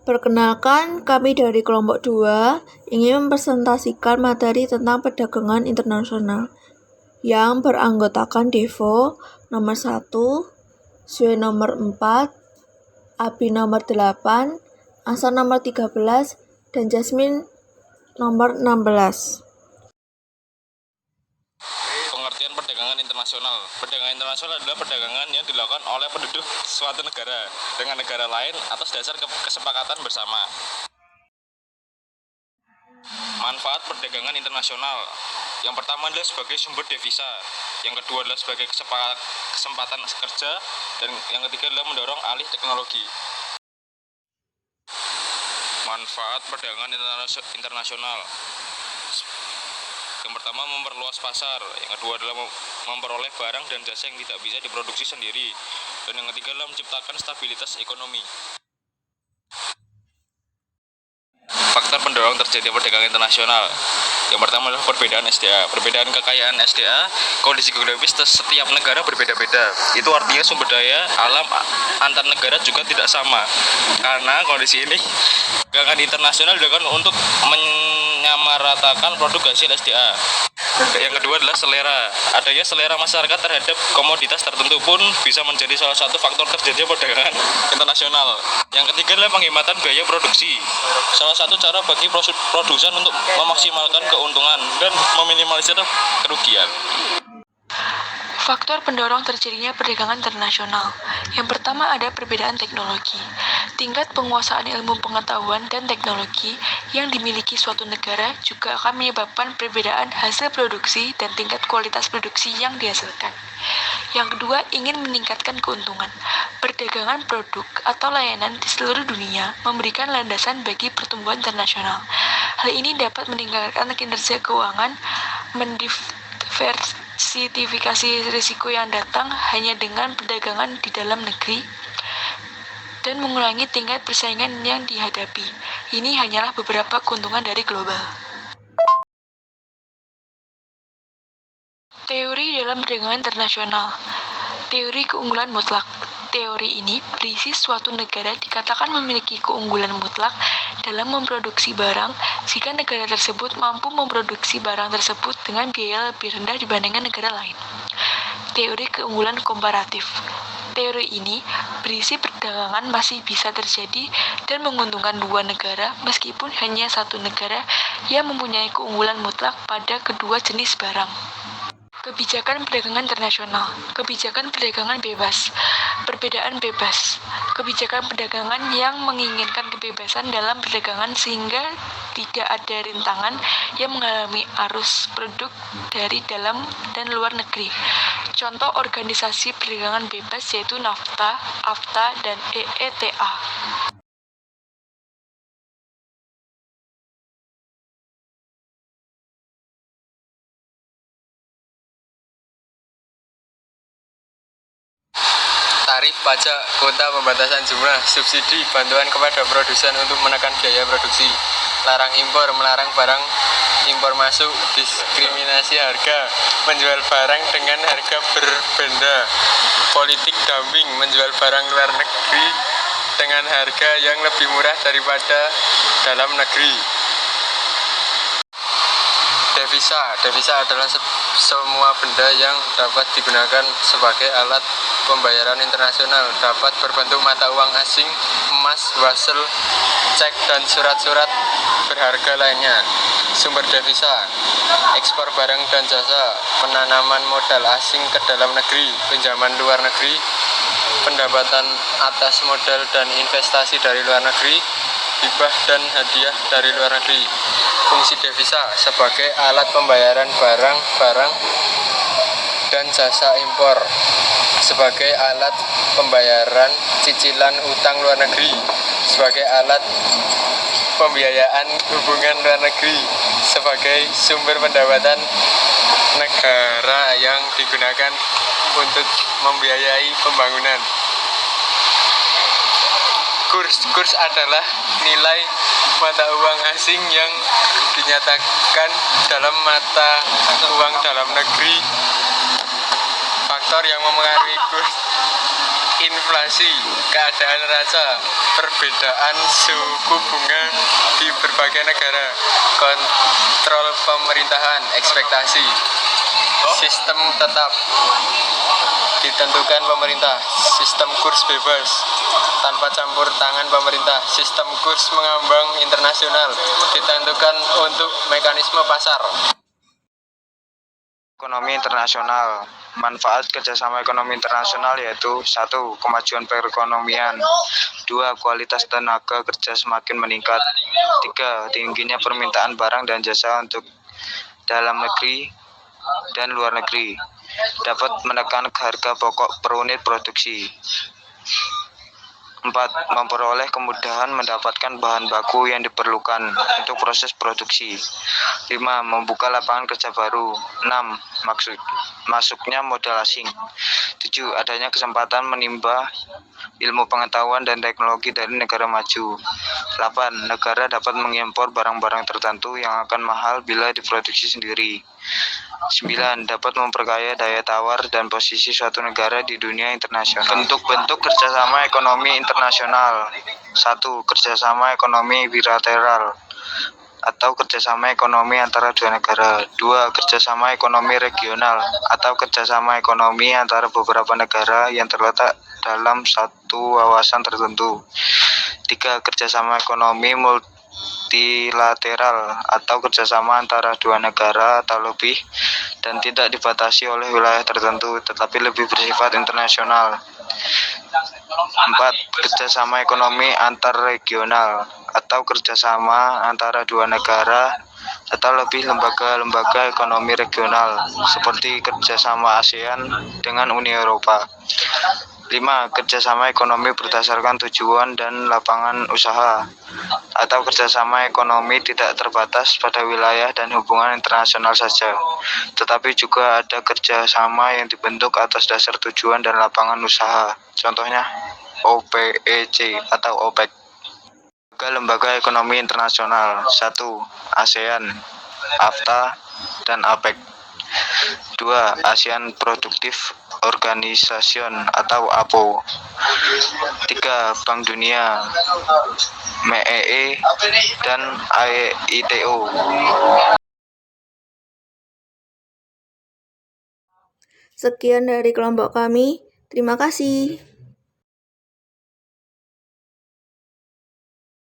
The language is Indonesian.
Perkenalkan, kami dari kelompok 2 ingin mempresentasikan materi tentang perdagangan internasional yang beranggotakan Devo nomor 1, Sue nomor 4, Abi nomor 8, Asa nomor 13, dan Jasmine nomor 16. Pengertian perdagangan internasional. Perdagangan internasional adalah perdagangan yang dilakukan oleh penduduk suatu negara dengan negara lain atas dasar kesepakatan bersama. Manfaat perdagangan internasional. Yang pertama adalah sebagai sumber devisa, yang kedua adalah sebagai kesempatan kerja, dan yang ketiga adalah mendorong alih teknologi. Manfaat perdagangan internasional. Yang pertama memperluas pasar, yang kedua adalah memperoleh barang dan jasa yang tidak bisa diproduksi sendiri, dan yang ketiga adalah menciptakan stabilitas ekonomi. Faktor pendorong terjadi perdagangan internasional. Yang pertama adalah perbedaan SDA. Perbedaan kekayaan SDA, kondisi geografis setiap negara berbeda-beda. Itu artinya sumber daya alam antar negara juga tidak sama. Karena kondisi ini, perdagangan internasional dilakukan untuk menyamaratakan produk hasil SDA. Yang kedua adalah selera. Adanya selera masyarakat terhadap komoditas tertentu pun bisa menjadi salah satu faktor terjadinya perdagangan internasional. Yang ketiga adalah penghematan biaya produksi. Salah satu cara bagi produsen untuk memaksimalkan keuntungan dan meminimalisir kerugian. Faktor pendorong terjadinya perdagangan internasional. Yang pertama ada perbedaan teknologi. Tingkat penguasaan ilmu pengetahuan dan teknologi yang dimiliki suatu negara juga akan menyebabkan perbedaan hasil produksi dan tingkat kualitas produksi yang dihasilkan. Yang kedua, ingin meningkatkan keuntungan. Perdagangan produk atau layanan di seluruh dunia memberikan landasan bagi pertumbuhan internasional. Hal ini dapat meningkatkan kinerja keuangan, mendiversifikasi risiko yang datang hanya dengan perdagangan di dalam negeri, dan mengurangi tingkat persaingan yang dihadapi. Ini hanyalah beberapa keuntungan dari global. Teori dalam perdagangan internasional. Teori keunggulan mutlak. Teori ini berisi suatu negara dikatakan memiliki keunggulan mutlak dalam memproduksi barang jika negara tersebut mampu memproduksi barang tersebut dengan biaya lebih rendah dibandingkan negara lain. Teori keunggulan komparatif. Teori ini berisi perdagangan masih bisa terjadi dan menguntungkan dua negara meskipun hanya satu negara yang mempunyai keunggulan mutlak pada kedua jenis barang. Kebijakan perdagangan internasional. Kebijakan perdagangan bebas. Perbedaan bebas. Kebijakan perdagangan yang menginginkan kebebasan dalam perdagangan sehingga tidak ada rintangan yang mengalami arus produk dari dalam dan luar negeri. Contoh organisasi perdagangan bebas yaitu NAFTA, AFTA, dan EETA. Tarif, pajak, kuota, pembatasan jumlah, subsidi, bantuan kepada produsen untuk menekan biaya produksi, larang impor, melarang barang impor masuk, diskriminasi harga, menjual barang dengan harga berbeda, politik dumping, menjual barang luar negeri dengan harga yang lebih murah daripada dalam negeri. Devisa adalah semua benda yang dapat digunakan sebagai alat pembayaran internasional, dapat berbentuk mata uang asing, emas, wasel, cek, dan surat-surat berharga lainnya. Sumber devisa: ekspor barang dan jasa, penanaman modal asing ke dalam negeri, pinjaman luar negeri, pendapatan atas modal dan investasi dari luar negeri, hibah dan hadiah dari luar negeri. Fungsi devisa sebagai alat pembayaran barang-barang dan jasa impor, sebagai alat pembayaran cicilan utang luar negeri, sebagai alat pembiayaan hubungan luar negeri, sebagai sumber pendapatan negara yang digunakan untuk membiayai pembangunan. Kurs adalah nilai mata uang asing yang dinyatakan dalam mata uang dalam negeri. Faktor yang mempengaruhi kurs inflasi, keadaan raca, perbedaan suku bunga di berbagai negara, kontrol pemerintahan, ekspektasi, sistem tetap ditentukan pemerintah, sistem kurs bebas tanpa campur tangan pemerintah, sistem kurs mengambang internasional ditentukan untuk mekanisme pasar. Ekonomi internasional. Manfaat kerjasama ekonomi internasional yaitu 1. Kemajuan perekonomian. 2. Kualitas tenaga kerja semakin meningkat. 3. Tingginya permintaan barang dan jasa untuk dalam negeri dan luar negeri. Dapat menekan harga pokok per unit produksi. 4. Memperoleh kemudahan mendapatkan bahan baku yang diperlukan untuk proses produksi. 5. Membuka lapangan kerja baru. 6. Masuknya modal asing. 7. Adanya kesempatan menimba ilmu pengetahuan dan teknologi dari negara maju. 8. Negara dapat mengimpor barang-barang tertentu yang akan mahal bila diproduksi sendiri. 9. Dapat memperkaya daya tawar dan posisi suatu negara di dunia internasional. Bentuk-bentuk kerjasama ekonomi internasional. 1. Kerjasama ekonomi bilateral atau kerjasama ekonomi antara dua negara. 2. Kerjasama ekonomi regional atau kerjasama ekonomi antara beberapa negara yang terletak dalam satu kawasan tertentu. 3. Kerjasama ekonomi multilateral atau kerjasama antara dua negara atau lebih dan tidak dibatasi oleh wilayah tertentu tetapi lebih bersifat internasional. 4. Kerjasama ekonomi antar regional atau kerjasama antara dua negara atau lebih lembaga-lembaga ekonomi regional seperti kerjasama ASEAN dengan Uni Eropa. 5. Kerjasama ekonomi berdasarkan tujuan dan lapangan usaha atau kerjasama ekonomi tidak terbatas pada wilayah dan hubungan internasional saja, tetapi juga ada kerjasama yang dibentuk atas dasar tujuan dan lapangan usaha. Contohnya OPEC atau OPEC. Lembaga ekonomi internasional. 1. ASEAN, AFTA, dan APEC. 2. ASEAN Productive Organization atau APO. 3. Bank Dunia, MEE, dan AITO. Sekian dari kelompok kami. Terima kasih.